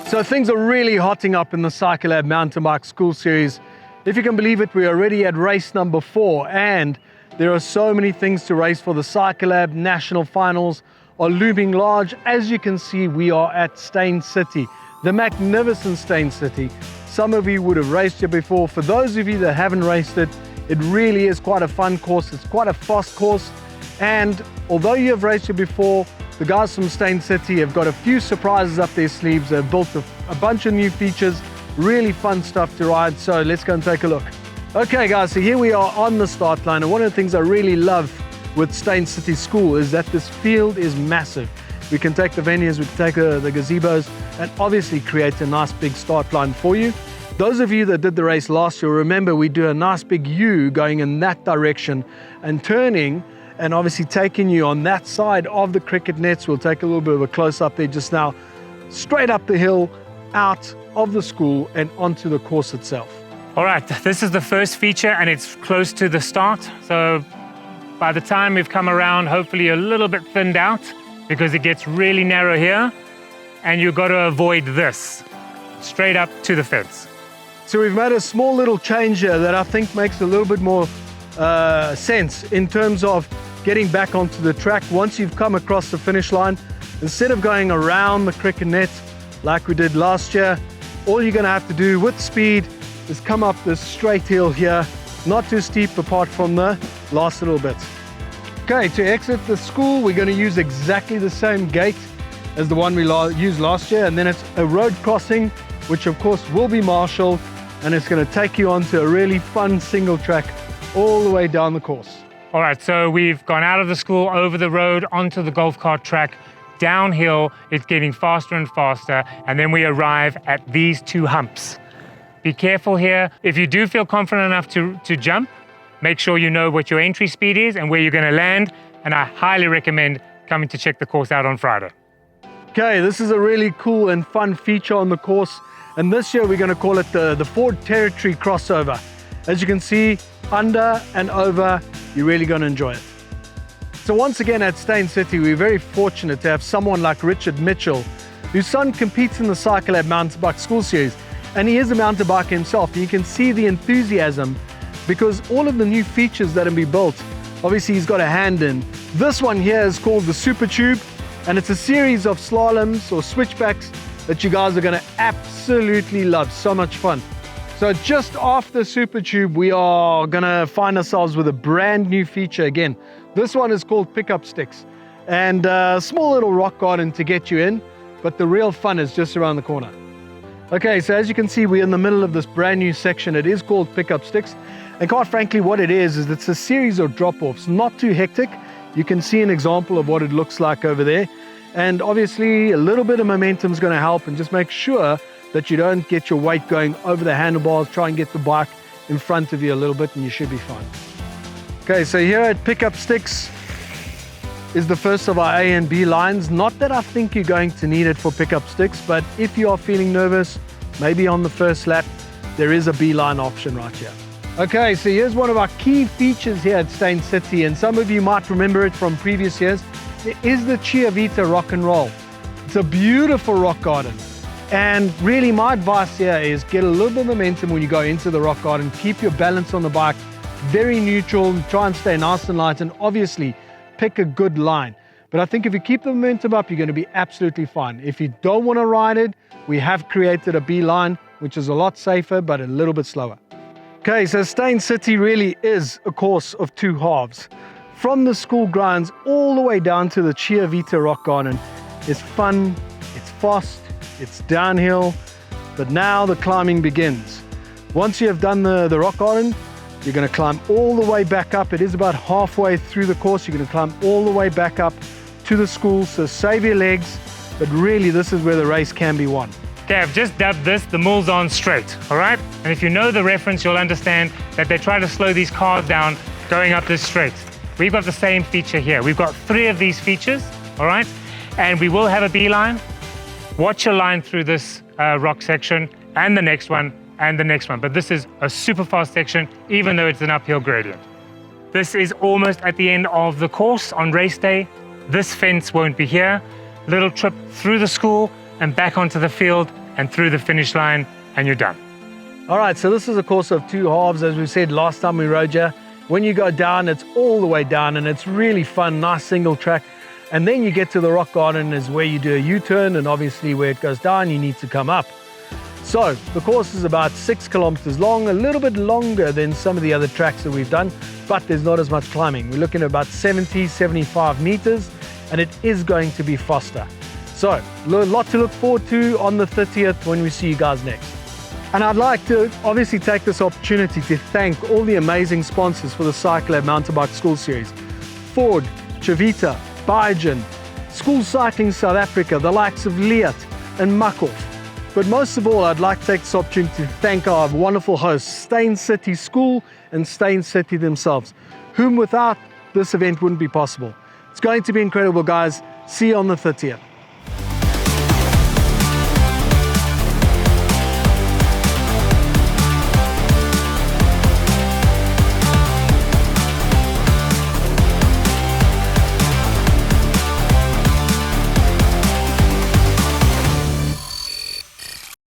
So things are really hotting up in the Cycle Lab Mountain Bike School Series. If you can believe it, we're already at race number 4, and there are so many things to race for. The Cycle Lab National Finals are looming large. As you can see, we are at Steyn City, the magnificent Steyn City. Some of you would have raced here before. For those of you that haven't raced it, it really is quite a fun course. It's quite a fast course, and although you have raced here before, the guys from Steyn City have got a few surprises up their sleeves. They've built a bunch of new features, really fun stuff to ride. So let's go and take a look. Okay guys, so here we are on the start line, and one of the things I really love with Steyn City School is that this field is massive. We can take the venues, we can take the gazebos, and obviously create a nice big start line for you. Those of you that did the race last year, remember we do a nice big U going in that direction and turning, and obviously taking you on that side of the cricket nets. We'll take a little bit of a close-up there just now, straight up the hill, out of the school and onto the course itself. All right, this is the first feature and it's close to the start. So by the time we've come around, hopefully a little bit thinned out, because it gets really narrow here, and you've got to avoid this, straight up to the fence. So we've made a small little change here that I think makes a little bit more sense in terms of getting back onto the track. Once you've come across the finish line, instead of going around the cricket net like we did last year, all you're going to have to do with speed is come up this straight hill here, not too steep apart from the last little bit. Okay, to exit the school, we're going to use exactly the same gate as the one we used last year, and then it's a road crossing, which of course will be marshaled, and it's going to take you onto a really fun single track all the way down the course. All right, so we've gone out of the school, over the road, onto the golf cart track, downhill. It's getting faster and faster, and then we arrive at these 2 humps. Be careful here. If you do feel confident enough to jump, make sure you know what your entry speed is and where you're going to land, and I highly recommend coming to check the course out on Friday. Okay, this is a really cool and fun feature on the course, and this year we're going to call it the Ford Territory Crossover. As you can see, under and over, you're really going to enjoy it. So once again at Steyn City, we're very fortunate to have someone like Richard Mitchell, whose son competes in the Cycle Lab Mountain Bike School Series, and he is a mountain biker himself. And you can see the enthusiasm because all of the new features that have been built, obviously he's got a hand in. This one here is called the Super Tube, and it's a series of slaloms or switchbacks that you guys are going to absolutely love. So much fun. So just after Super Tube, we are going to find ourselves with a brand new feature again. This one is called Pickup Sticks, and a small little rock garden to get you in, but the real fun is just around the corner. Okay, so as you can see, we're in the middle of this brand new section. It is called Pickup Sticks, and quite frankly what it is it's a series of drop-offs, not too hectic. You can see an example of what it looks like over there, and obviously a little bit of momentum is going to help, and just make sure that you don't get your weight going over the handlebars. Try and get the bike in front of you a little bit and you should be fine. Okay, so here at Pickup Sticks is the first of our A and B lines. Not that I think you're going to need it for Pickup Sticks, but if you are feeling nervous, maybe on the first lap, there is a B line option right here. Okay, so here's one of our key features here at Steyn City, and some of you might remember it from previous years. It is the Chia Vita Rock and Roll. It's a beautiful rock garden. And really my advice here is get a little bit of momentum when you go into the rock garden. Keep your balance on the bike very neutral, try and stay nice and light, and obviously pick a good line. But I think if you keep the momentum up, you're going to be absolutely fine. If you don't want to ride it, we have created a B line, which is a lot safer, but a little bit slower. Okay, so Steyn City really is a course of 2 halves. From the school grounds all the way down to the Chia Vita Rock Garden. It's fun, it's fast, it's downhill, but now the climbing begins. Once you have done the rock garden, you're going to climb all the way back up. It is about halfway through the course. You're going to climb all the way back up to the school, so save your legs, but really this is where the race can be won. Okay, I've just dubbed this the Mulzon Straight, all right? And if you know the reference, you'll understand that they try to slow these cars down going up this straight. We've got the same feature here. We've got 3 of these features, all right? And we will have a B line. Watch your line through this rock section, and the next one, and the next one. But this is a super fast section, even though it's an uphill gradient. This is almost at the end of the course on race day. This fence won't be here. Little trip through the school and back onto the field, and through the finish line, and you're done. All right, so this is a course of 2 halves, as we said last time we rode here. When you go down, it's all the way down, and it's really fun, nice single track. And then you get to the rock garden is where you do a U-turn, and obviously where it goes down, you need to come up. So the course is about 6 kilometers long, a little bit longer than some of the other tracks that we've done, but there's not as much climbing. We're looking at about 70, 75 meters, and it is going to be faster. So a lot to look forward to on the 30th when we see you guys next. And I'd like to obviously take this opportunity to thank all the amazing sponsors for the CycleLab Mountain Bike School Series. Ford, Chivita, Biogen, School Cycling South Africa, the likes of Liat and Muckhoff. But most of all, I'd like to take this opportunity to thank our wonderful hosts, Steyn City School and Steyn City themselves, whom without this event wouldn't be possible. It's going to be incredible, guys. See you on the 30th.